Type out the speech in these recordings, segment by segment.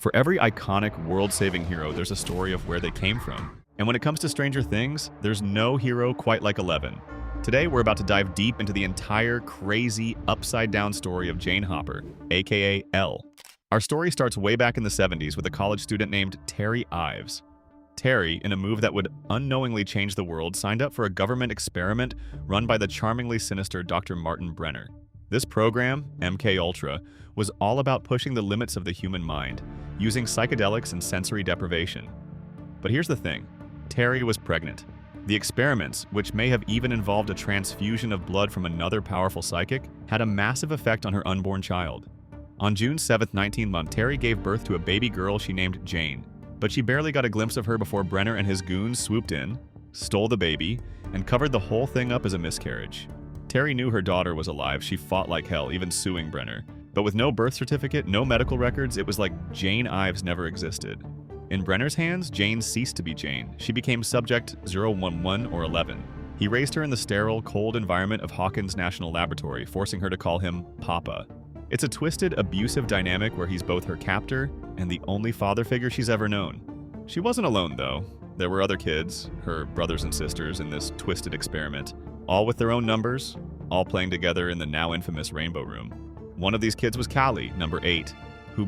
For every iconic, world-saving hero, there's a story of where they came from. And when it comes to Stranger Things, there's no hero quite like Eleven. Today, we're about to dive deep into the entire crazy, upside-down story of Jane Hopper, a.k.a. Elle. Our story starts way back in the 70s with a college student named Terry Ives. Terry, in a move that would unknowingly change the world, signed up for a government experiment run by the charmingly sinister Dr. Martin Brenner. This program, MK Ultra, was all about pushing the limits of the human mind, using psychedelics and sensory deprivation. But here's the thing. Terry was pregnant. The experiments, which may have even involved a transfusion of blood from another powerful psychic, had a massive effect on her unborn child. On June 7, 19 Terry gave birth to a baby girl she named Jane, but she barely got a glimpse of her before Brenner and his goons swooped in, stole the baby, and covered the whole thing up as a miscarriage. Terry knew her daughter was alive. She fought like hell, even suing Brenner. But with no birth certificate, no medical records, it was like Jane Ives never existed. In Brenner's hands, Jane ceased to be Jane. She became Subject 011 or 11. He raised her in the sterile, cold environment of Hawkins National Laboratory, forcing her to call him Papa. It's a twisted, abusive dynamic where he's both her captor and the only father figure she's ever known. She wasn't alone, though. There were other kids, her brothers and sisters, in this twisted experiment, all with their own numbers, all playing together in the now infamous Rainbow Room. One of these kids was Callie, number 8, who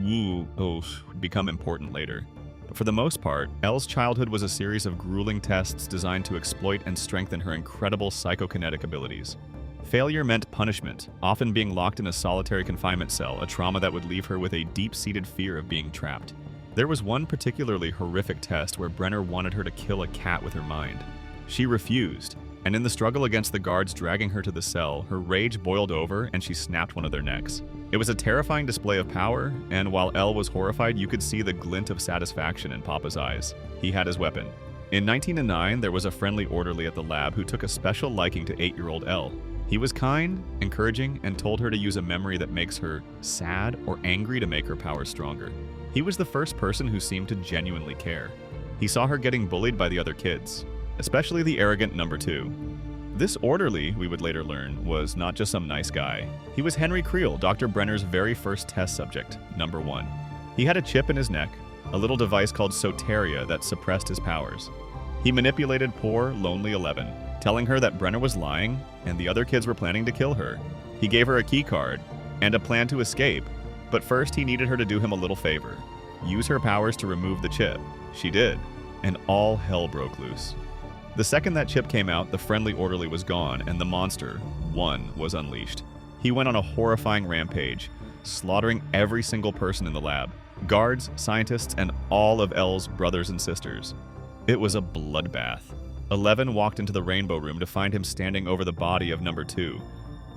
would become important later. But for the most part, Elle's childhood was a series of grueling tests designed to exploit and strengthen her incredible psychokinetic abilities. Failure meant punishment, often being locked in a solitary confinement cell, a trauma that would leave her with a deep-seated fear of being trapped. There was one particularly horrific test where Brenner wanted her to kill a cat with her mind. She refused, and in the struggle against the guards dragging her to the cell, her rage boiled over and she snapped one of their necks. It was a terrifying display of power, and while Elle was horrified, you could see the glint of satisfaction in Papa's eyes. He had his weapon. In 1909, there was a friendly orderly at the lab who took a special liking to 8-year-old Elle. He was kind, encouraging, and told her to use a memory that makes her sad or angry to make her powers stronger. He was the first person who seemed to genuinely care. He saw her getting bullied by the other kids, especially the arrogant number 2. This orderly, we would later learn, was not just some nice guy. He was Henry Creel, Dr. Brenner's very first test subject, number 1. He had a chip in his neck, a little device called Soteria that suppressed his powers. He manipulated poor, lonely 11, telling her that Brenner was lying and the other kids were planning to kill her. He gave her a key card and a plan to escape, but first he needed her to do him a little favor. Use her powers to remove the chip. She did, and all hell broke loose. The second that chip came out, the friendly orderly was gone, and the monster, 1, was unleashed. He went on a horrifying rampage, slaughtering every single person in the lab, guards, scientists, and all of Elle's brothers and sisters. It was a bloodbath. 11 walked into the Rainbow Room to find him standing over the body of number 2,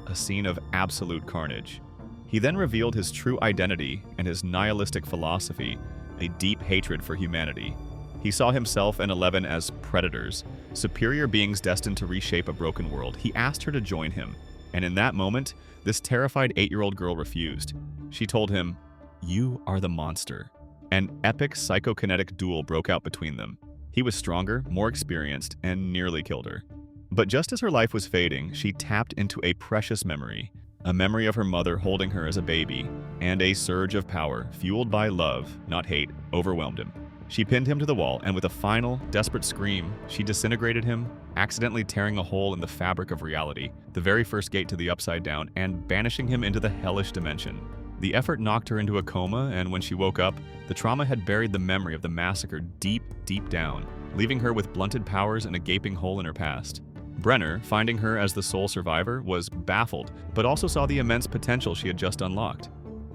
a scene of absolute carnage. He then revealed his true identity and his nihilistic philosophy, a deep hatred for humanity. He saw himself and 11 as predators, superior beings destined to reshape a broken world. He asked her to join him, and in that moment, this terrified 8-year-old girl refused. She told him, "You are the monster." An epic psychokinetic duel broke out between them. He was stronger, more experienced, and nearly killed her. But just as her life was fading, she tapped into a precious memory, a memory of her mother holding her as a baby, and a surge of power, fueled by love, not hate, overwhelmed him. She pinned him to the wall, and with a final, desperate scream, she disintegrated him, accidentally tearing a hole in the fabric of reality, the very first gate to the Upside Down, and banishing him into the hellish dimension. The effort knocked her into a coma, and when she woke up, the trauma had buried the memory of the massacre deep, deep down, leaving her with blunted powers and a gaping hole in her past. Brenner, finding her as the sole survivor, was baffled, but also saw the immense potential she had just unlocked.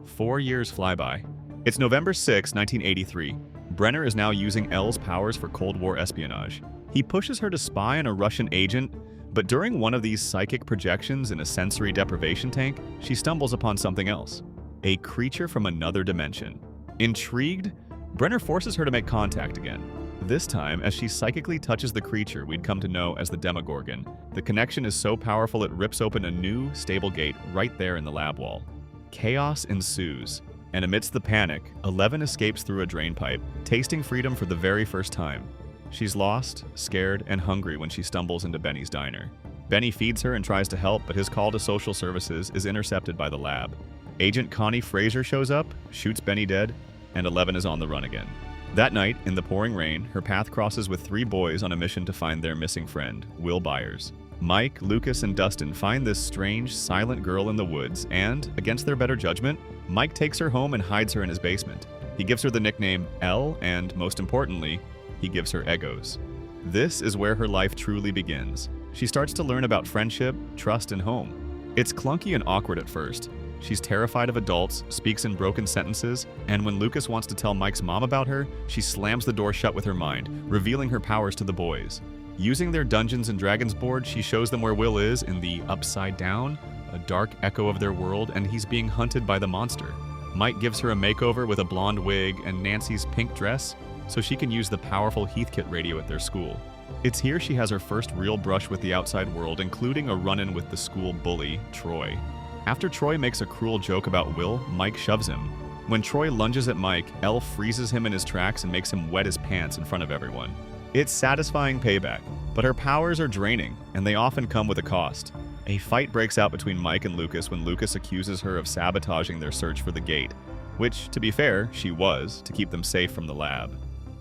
4 years fly by. It's November 6, 1983. Brenner is now using Elle's powers for Cold War espionage. He pushes her to spy on a Russian agent, but during one of these psychic projections in a sensory deprivation tank, she stumbles upon something else. A creature from another dimension. Intrigued, Brenner forces her to make contact again. This time, as she psychically touches the creature we'd come to know as the Demogorgon, the connection is so powerful it rips open a new, stable gate right there in the lab wall. Chaos ensues, and amidst the panic, 11 escapes through a drain pipe, tasting freedom for the very first time. She's lost, scared, and hungry when she stumbles into Benny's diner. Benny feeds her and tries to help, but his call to social services is intercepted by the lab. Agent Connie Fraser shows up, shoots Benny dead, and 11 is on the run again. That night, in the pouring rain, her path crosses with 3 boys on a mission to find their missing friend, Will Byers. Mike, Lucas, and Dustin find this strange, silent girl in the woods, and, against their better judgment, Mike takes her home and hides her in his basement. He gives her the nickname Elle, and, most importantly, he gives her Egos. This is where her life truly begins. She starts to learn about friendship, trust, and home. It's clunky and awkward at first. She's terrified of adults, speaks in broken sentences, and when Lucas wants to tell Mike's mom about her, she slams the door shut with her mind, revealing her powers to the boys. Using their Dungeons & Dragons board, she shows them where Will is in the Upside Down, a dark echo of their world, and he's being hunted by the monster. Mike gives her a makeover with a blonde wig and Nancy's pink dress, so she can use the powerful Heathkit radio at their school. It's here she has her first real brush with the outside world, including a run-in with the school bully, Troy. After Troy makes a cruel joke about Will, Mike shoves him. When Troy lunges at Mike, Elle freezes him in his tracks and makes him wet his pants in front of everyone. It's satisfying payback, but her powers are draining, and they often come with a cost. A fight breaks out between Mike and Lucas when Lucas accuses her of sabotaging their search for the gate, which, to be fair, she was, to keep them safe from the lab.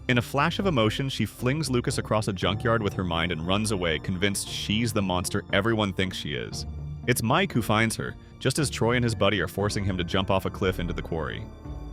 In a flash of emotion, she flings Lucas across a junkyard with her mind and runs away, convinced she's the monster everyone thinks she is. It's Mike who finds her, just as Troy and his buddy are forcing him to jump off a cliff into the quarry.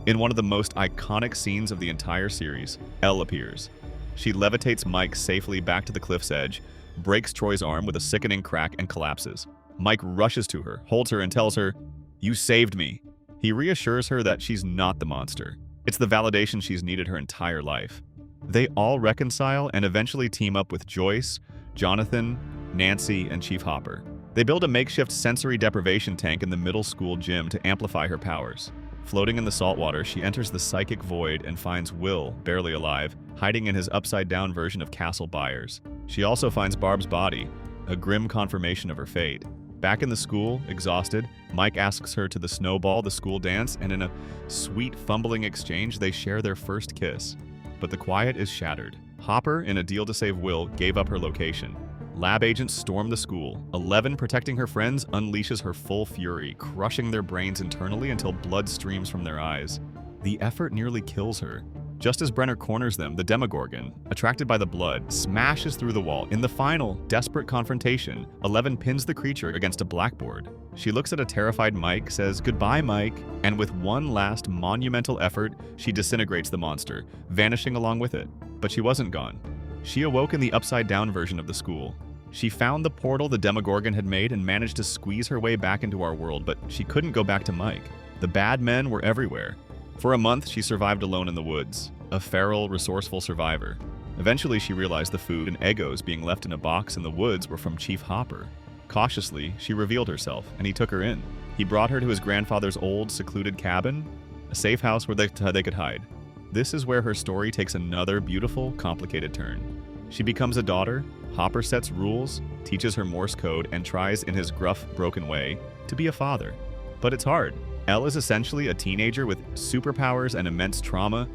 In one of the most iconic scenes of the entire series, Elle appears. She levitates Mike safely back to the cliff's edge, breaks Troy's arm with a sickening crack, and collapses. Mike rushes to her, holds her, and tells her, "You saved me." He reassures her that she's not the monster. It's the validation she's needed her entire life. They all reconcile and eventually team up with Joyce, Jonathan, Nancy, and Chief Hopper. They build a makeshift sensory deprivation tank in the middle school gym to amplify her powers. Floating in the saltwater, she enters the psychic void and finds Will, barely alive, hiding in his upside-down version of Castle Byers. She also finds Barb's body, a grim confirmation of her fate. Back in the school, exhausted, Mike asks her to the snowball, the school dance, and in a sweet, fumbling exchange, they share their first kiss. But the quiet is shattered. Hopper, in a deal to save Will, gave up her location. Lab agents storm the school. 11, protecting her friends, unleashes her full fury, crushing their brains internally until blood streams from their eyes. The effort nearly kills her. Just as Brenner corners them, the Demogorgon, attracted by the blood, smashes through the wall. In the final, desperate confrontation, 11 pins the creature against a blackboard. She looks at a terrified Mike, says, "Goodbye, Mike," and with one last monumental effort, she disintegrates the monster, vanishing along with it. But she wasn't gone. She awoke in the upside-down version of the school. She found the portal the Demogorgon had made and managed to squeeze her way back into our world, but she couldn't go back to Mike. The bad men were everywhere. For a month, she survived alone in the woods, a feral, resourceful survivor. Eventually, she realized the food and Egos being left in a box in the woods were from Chief Hopper. Cautiously, she revealed herself, and he took her in. He brought her to his grandfather's old, secluded cabin, a safe house where they could hide. This is where her story takes another beautiful, complicated turn. She becomes a daughter, Hopper sets rules, teaches her Morse code, and tries, in his gruff, broken way, to be a father. But it's hard. Elle is essentially a teenager with superpowers and immense trauma,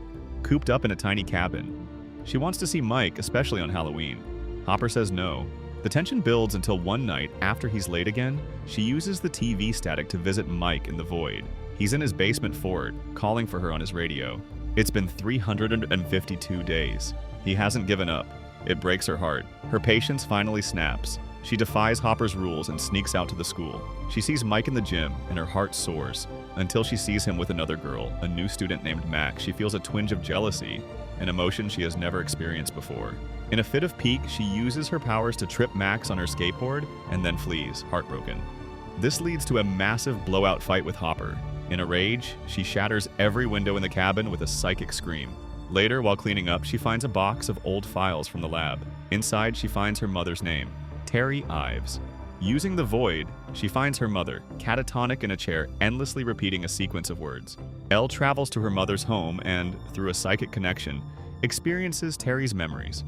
cooped up in a tiny cabin. She wants to see Mike, especially on Halloween. Hopper says no. The tension builds until one night, after he's late again, she uses the TV static to visit Mike in the void. He's in his basement forward, calling for her on his radio. It's been 352 days. He hasn't given up. It breaks her heart. Her patience finally snaps. She defies Hopper's rules and sneaks out to the school. She sees Mike in the gym, and her heart soars, until she sees him with another girl, a new student named Mac. She feels a twinge of jealousy, an emotion she has never experienced before. In a fit of pique, she uses her powers to trip Max on her skateboard, and then flees, heartbroken. This leads to a massive blowout fight with Hopper. In a rage, she shatters every window in the cabin with a psychic scream. Later, while cleaning up, she finds a box of old files from the lab. Inside, she finds her mother's name, Terry Ives. Using the void, she finds her mother, catatonic in a chair, endlessly repeating a sequence of words. Elle travels to her mother's home and, through a psychic connection, experiences Terry's memories.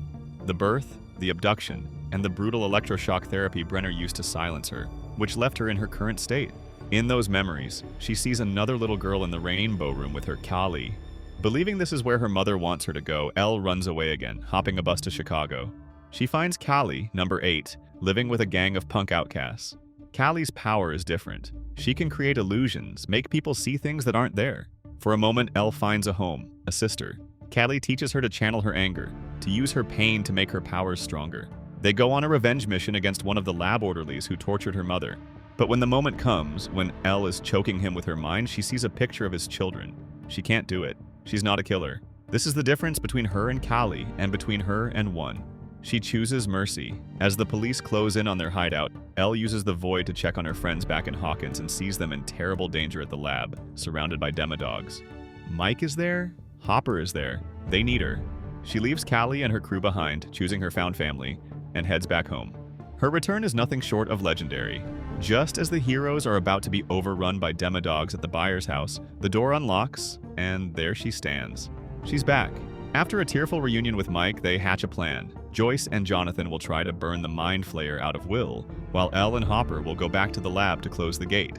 The birth, the abduction, and the brutal electroshock therapy Brenner used to silence her, which left her in her current state. In those memories, she sees another little girl in the rainbow room with her Kali. Believing this is where her mother wants her to go, Elle runs away again, hopping a bus to Chicago. She finds Callie, number 8, living with a gang of punk outcasts. Callie's power is different. She can create illusions, make people see things that aren't there. For a moment, Elle finds a home, a sister. Callie teaches her to channel her anger, to use her pain to make her powers stronger. They go on a revenge mission against one of the lab orderlies who tortured her mother. But when the moment comes, when Elle is choking him with her mind, she sees a picture of his children. She can't do it. She's not a killer. This is the difference between her and Callie, and between her and one. She chooses mercy. As the police close in on their hideout, Elle uses the void to check on her friends back in Hawkins and sees them in terrible danger at the lab, surrounded by demodogs. Mike is there. Hopper is there. They need her. She leaves Callie and her crew behind, choosing her found family, and heads back home. Her return is nothing short of legendary. Just as the heroes are about to be overrun by demodogs at the Byers' house, the door unlocks, and there she stands. She's back. After a tearful reunion with Mike, they hatch a plan. Joyce and Jonathan will try to burn the Mind Flayer out of Will, while Elle and Hopper will go back to the lab to close the gate.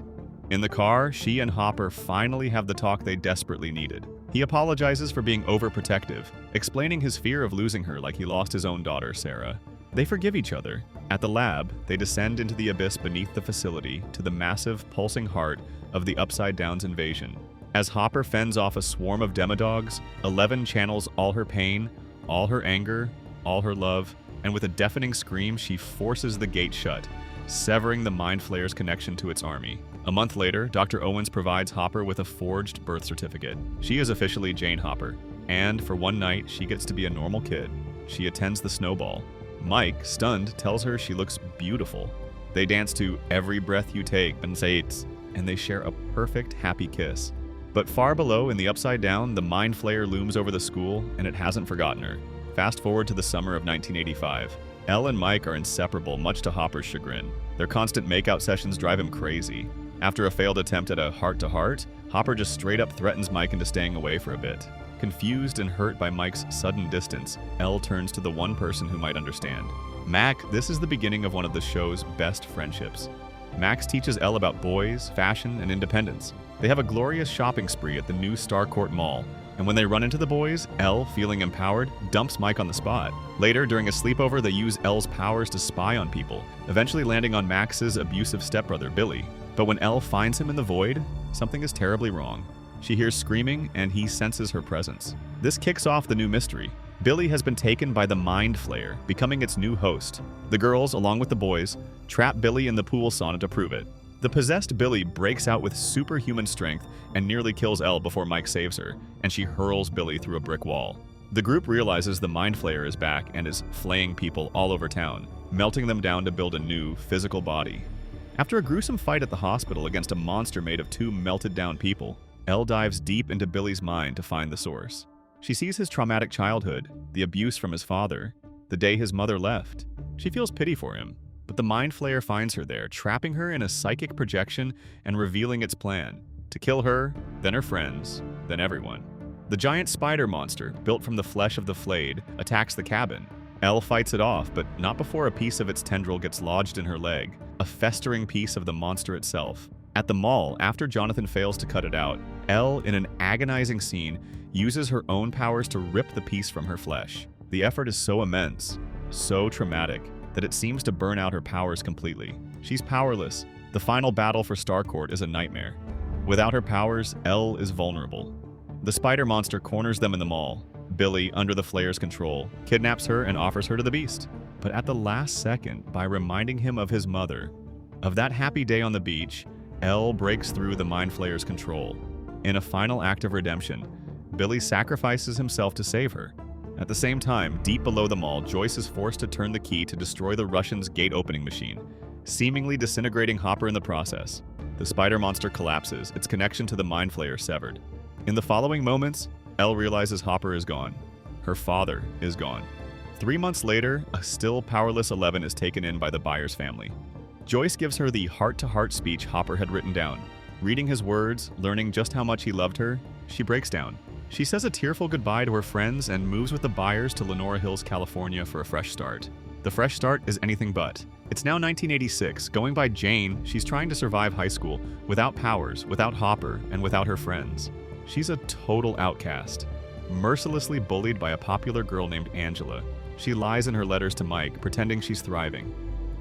In the car, she and Hopper finally have the talk they desperately needed. He apologizes for being overprotective, explaining his fear of losing her like he lost his own daughter, Sarah. They forgive each other. At the lab, they descend into the abyss beneath the facility to the massive, pulsing heart of the Upside Down's invasion. As Hopper fends off a swarm of demodogs, 11 channels all her pain, all her anger, all her love, and with a deafening scream, she forces the gate shut, severing the Mind Flayer's connection to its army. A month later, Dr. Owens provides Hopper with a forged birth certificate. She is officially Jane Hopper, and for one night, she gets to be a normal kid. She attends the snowball. Mike, stunned, tells her she looks beautiful. They dance to Every Breath You Take and say it's, and they share a perfect, happy kiss. But far below, in the Upside Down, the Mind Flayer looms over the school, and it hasn't forgotten her. Fast forward to the summer of 1985. Elle and Mike are inseparable, much to Hopper's chagrin. Their constant makeout sessions drive him crazy. After a failed attempt at a heart-to-heart, Hopper just straight up threatens Mike into staying away for a bit. Confused and hurt by Mike's sudden distance, Elle turns to the one person who might understand. Mac, this is the beginning of one of the show's best friendships. Max teaches Elle about boys, fashion, and independence. They have a glorious shopping spree at the new Starcourt Mall, and when they run into the boys, Elle, feeling empowered, dumps Mike on the spot. Later, during a sleepover, they use Elle's powers to spy on people, eventually landing on Max's abusive stepbrother, Billy. But when Elle finds him in the void, something is terribly wrong. She hears screaming, and he senses her presence. This kicks off the new mystery. Billy has been taken by the Mind Flayer, becoming its new host. The girls, along with the boys, trap Billy in the pool sauna to prove it. The possessed Billy breaks out with superhuman strength and nearly kills Elle before Mike saves her, and she hurls Billy through a brick wall. The group realizes the Mind Flayer is back and is flaying people all over town, melting them down to build a new, physical body. After a gruesome fight at the hospital against a monster made of two melted down people, Elle dives deep into Billy's mind to find the source. She sees his traumatic childhood, the abuse from his father, the day his mother left. She feels pity for him, but the Mind Flayer finds her there, trapping her in a psychic projection and revealing its plan: to kill her, then her friends, then everyone. The giant spider monster, built from the flesh of the flayed, attacks the cabin. Elle fights it off, but not before a piece of its tendril gets lodged in her leg, a festering piece of the monster itself. At the mall, after Jonathan fails to cut it out, Elle, in an agonizing scene, uses her own powers to rip the piece from her flesh. The effort is so immense, so traumatic, that it seems to burn out her powers completely. She's powerless. The final battle for Starcourt is a nightmare. Without her powers, Elle is vulnerable. The spider monster corners them in the mall. Billy, under the Flayer's control, kidnaps her and offers her to the Beast. But at the last second, by reminding him of his mother, of that happy day on the beach, Elle breaks through the Mind Flayer's control. In a final act of redemption, Billy sacrifices himself to save her. At the same time, deep below the mall, Joyce is forced to turn the key to destroy the Russians' gate-opening machine, seemingly disintegrating Hopper in the process. The spider monster collapses, its connection to the Mind Flayer severed. In the following moments, Elle realizes Hopper is gone. Her father is gone. 3 months later, a still powerless 11 is taken in by the Byers family. Joyce gives her the heart-to-heart speech Hopper had written down. Reading his words, learning just how much he loved her, she breaks down. She says a tearful goodbye to her friends and moves with the Byers to Lenora Hills, California for a fresh start. The fresh start is anything but. It's now 1986. Going by Jane, she's trying to survive high school, without powers, without Hopper, and without her friends. She's a total outcast, mercilessly bullied by a popular girl named Angela. She lies in her letters to Mike, pretending she's thriving.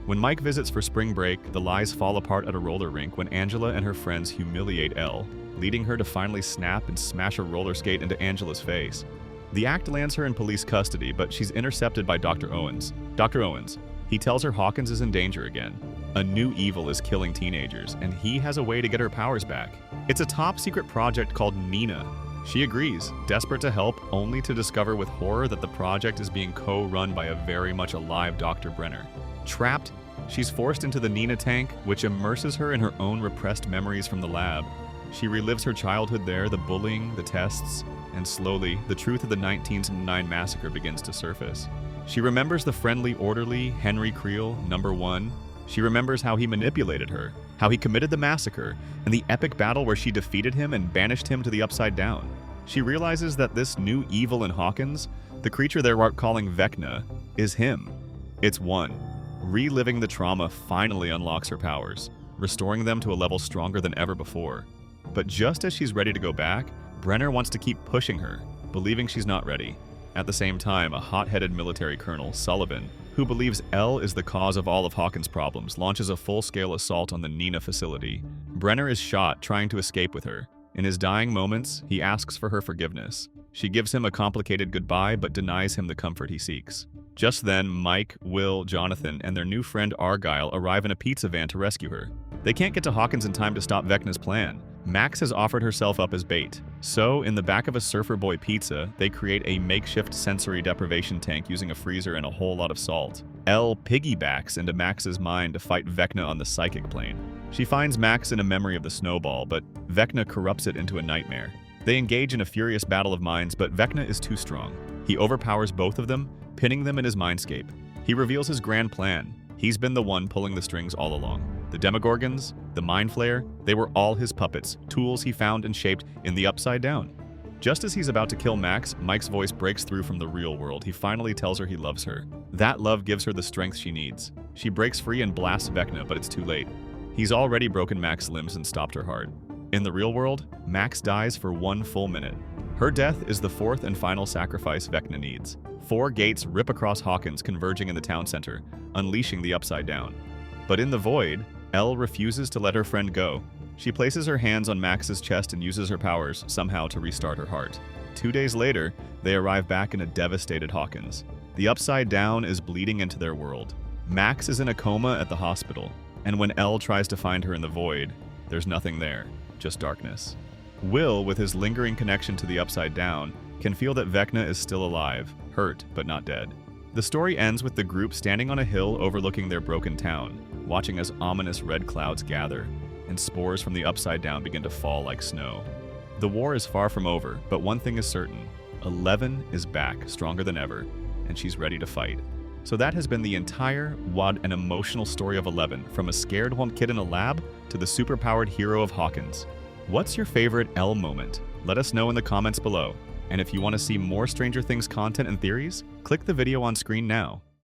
When Mike visits for spring break, the lies fall apart at a roller rink when Angela and her friends humiliate Elle. leading her to finally snap and smash a roller skate into Angela's face. The act lands her in police custody, but she's intercepted by Dr. Owens. Dr. Owens, he tells her Hawkins is in danger again. A new evil is killing teenagers, and he has a way to get her powers back. It's a top-secret project called Nina. She agrees, desperate to help, only to discover with horror that the project is being co-run by a very much alive Dr. Brenner. Trapped, she's forced into the Nina tank, which immerses her in her own repressed memories from the lab. She relives her childhood there, the bullying, the tests, and slowly, the truth of the 1979 massacre begins to surface. She remembers the friendly, orderly Henry Creel, number 1. She remembers how he manipulated her, how he committed the massacre, and the epic battle where she defeated him and banished him to the Upside Down. She realizes that this new evil in Hawkins, the creature they're calling Vecna, is him. It's one. Reliving the trauma finally unlocks her powers, restoring them to a level stronger than ever before. But just as she's ready to go back, Brenner wants to keep pushing her, believing she's not ready. At the same time, a hot-headed military colonel, Sullivan, who believes Elle is the cause of all of Hawkins' problems, launches a full-scale assault on the Nina facility. Brenner is shot trying to escape with her. In his dying moments, he asks for her forgiveness. She gives him a complicated goodbye but denies him the comfort he seeks. Just then, Mike, Will, Jonathan, and their new friend Argyle arrive in a pizza van to rescue her. They can't get to Hawkins in time to stop Vecna's plan. Max has offered herself up as bait. So, in the back of a Surfer Boy pizza, they create a makeshift sensory deprivation tank using a freezer and a whole lot of salt. Elle piggybacks into Max's mind to fight Vecna on the psychic plane. She finds Max in a memory of the snowball, but Vecna corrupts it into a nightmare. They engage in a furious battle of minds, but Vecna is too strong. He overpowers both of them, pinning them in his mindscape. He reveals his grand plan. He's been the one pulling the strings all along. The Demogorgons, the Mind Flayer, they were all his puppets, tools he found and shaped in the Upside Down. Just as he's about to kill Max, Mike's voice breaks through from the real world. He finally tells her he loves her. That love gives her the strength she needs. She breaks free and blasts Vecna, but it's too late. He's already broken Max's limbs and stopped her heart. In the real world, Max dies for 1 full minute. Her death is the 4th and final sacrifice Vecna needs. 4 gates rip across Hawkins, converging in the town center, unleashing the Upside Down. But in the void, Elle refuses to let her friend go. She places her hands on Max's chest and uses her powers somehow to restart her heart. 2 days later, they arrive back in a devastated Hawkins. The Upside Down is bleeding into their world. Max is in a coma at the hospital, and when Elle tries to find her in the void, there's nothing there, just darkness. Will, with his lingering connection to the Upside Down, can feel that Vecna is still alive, hurt but not dead. The story ends with the group standing on a hill overlooking their broken town, watching as ominous red clouds gather, and spores from the Upside Down begin to fall like snow. The war is far from over, but one thing is certain. 11 is back, stronger than ever, and she's ready to fight. So that has been the entire, what an emotional story of 11, from a scared home kid in a lab to the superpowered hero of Hawkins. What's your favorite Elle moment? Let us know in the comments below. And if you want to see more Stranger Things content and theories, click the video on screen now.